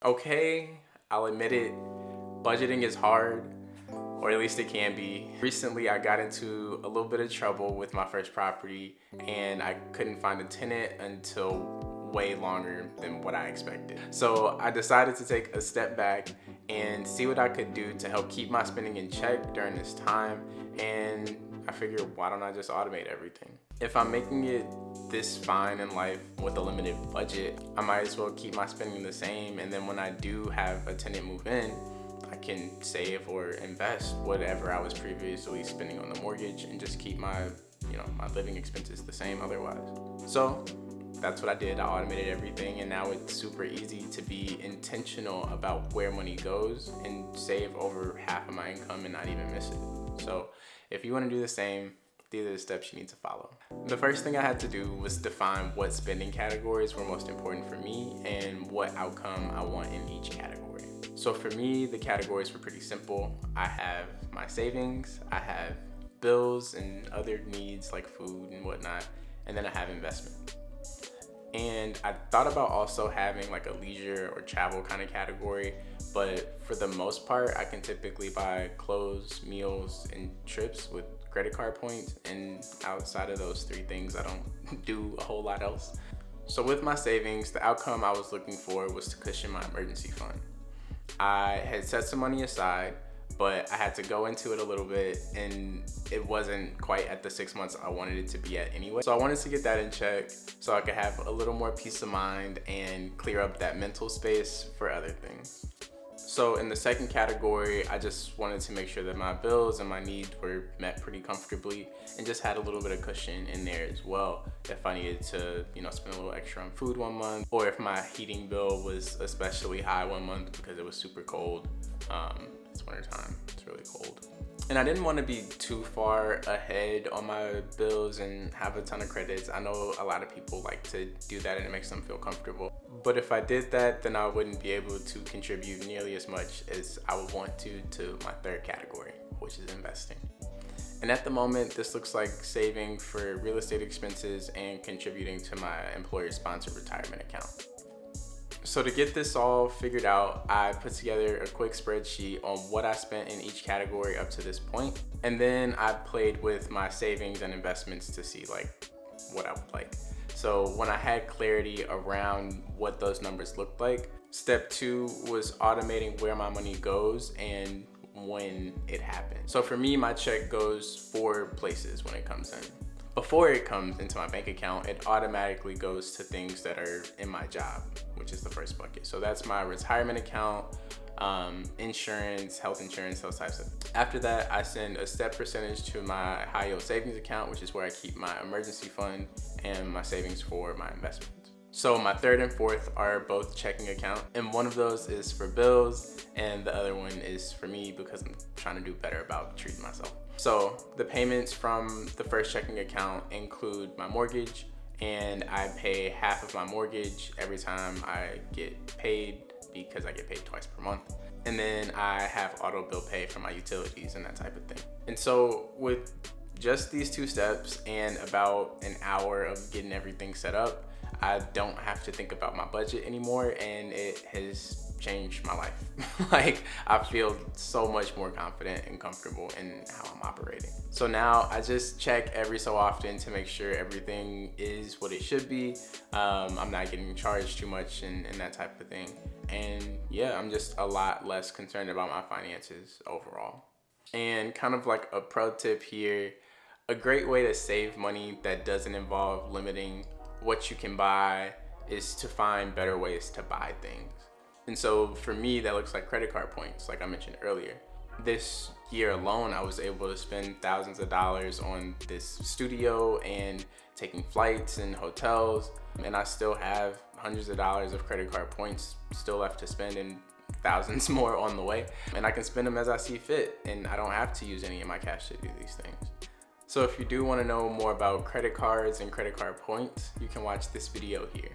Okay, I'll admit it, budgeting is hard, or at least it can be. Recently, I got into a little bit of trouble with my first property, and I couldn't find a tenant until way longer than what I expected. So I decided to take a step back and see what I could do to help keep my spending in check during this time, and I figured, why don't I just automate everything? If I'm making it this fine in life with a limited budget, I might as well keep my spending the same, and then when I do have a tenant move in, I can save or invest whatever I was previously spending on the mortgage and just keep my living expenses the same otherwise. So that's what I did. I automated everything, and now it's super easy to be intentional about where money goes and save over half of my income and not even miss it. So if you want to do the same, these are the steps you need to follow. The first thing I had to do was define what spending categories were most important for me and what outcome I want in each category. So for me, the categories were pretty simple. I have my savings, I have bills and other needs like food and whatnot, and then I have investment. And I thought about also having like a leisure or travel kind of category, but for the most part, I can typically buy clothes, meals, and trips with credit card points, and outside of those three things, I don't do a whole lot else. So with my savings, the outcome I was looking for was to cushion my emergency fund. I had set some money aside, but I had to go into it a little bit, and it wasn't quite at the 6 months I wanted it to be at anyway. So I wanted to get that in check so I could have a little more peace of mind and clear up that mental space for other things. So in the second category, I just wanted to make sure that my bills and my needs were met pretty comfortably and just had a little bit of cushion in there as well if I needed to, spend a little extra on food one month, or if my heating bill was especially high one month because it was super cold. It's winter time, it's really cold. And I didn't want to be too far ahead on my bills and have a ton of credits. I know a lot of people like to do that and it makes them feel comfortable. But if I did that, then I wouldn't be able to contribute nearly as much as I would want to my third category, which is investing. And at the moment, this looks like saving for real estate expenses and contributing to my employer-sponsored retirement account. So to get this all figured out, I put together a quick spreadsheet on what I spent in each category up to this point. And then I played with my savings and investments to see what I would like. So when I had clarity around what those numbers looked like, step 2 was automating where my money goes and when it happens. So for me, my check goes 4 places when it comes in. Before it comes into my bank account, it automatically goes to things that are in my job, which is the first bucket. So that's my retirement account, insurance, health insurance, those types of things. After that, I send a set percentage to my high yield savings account, which is where I keep my emergency fund and my savings for my investments. So my third and fourth are both checking account, and one of those is for bills and the other one is for me because I'm trying to do better about treating myself. So the payments from the first checking account include my mortgage, and I pay half of my mortgage every time I get paid because I get paid twice per month. And then I have auto bill pay for my utilities and that type of thing. And so with just these 2 steps and about an hour of getting everything set up, I don't have to think about my budget anymore, and it has changed my life. I feel so much more confident and comfortable in how I'm operating. So now I just check every so often to make sure everything is what it should be. I'm not getting charged too much and that type of thing. And yeah, I'm just a lot less concerned about my finances overall. And kind of like a pro tip here, a great way to save money that doesn't involve limiting what you can buy is to find better ways to buy things. And so for me, that looks like credit card points, like I mentioned earlier. This year alone, I was able to spend thousands of dollars on this studio and taking flights and hotels, and I still have hundreds of dollars of credit card points still left to spend and thousands more on the way. And I can spend them as I see fit, and I don't have to use any of my cash to do these things. So if you do want to know more about credit cards and credit card points, you can watch this video here.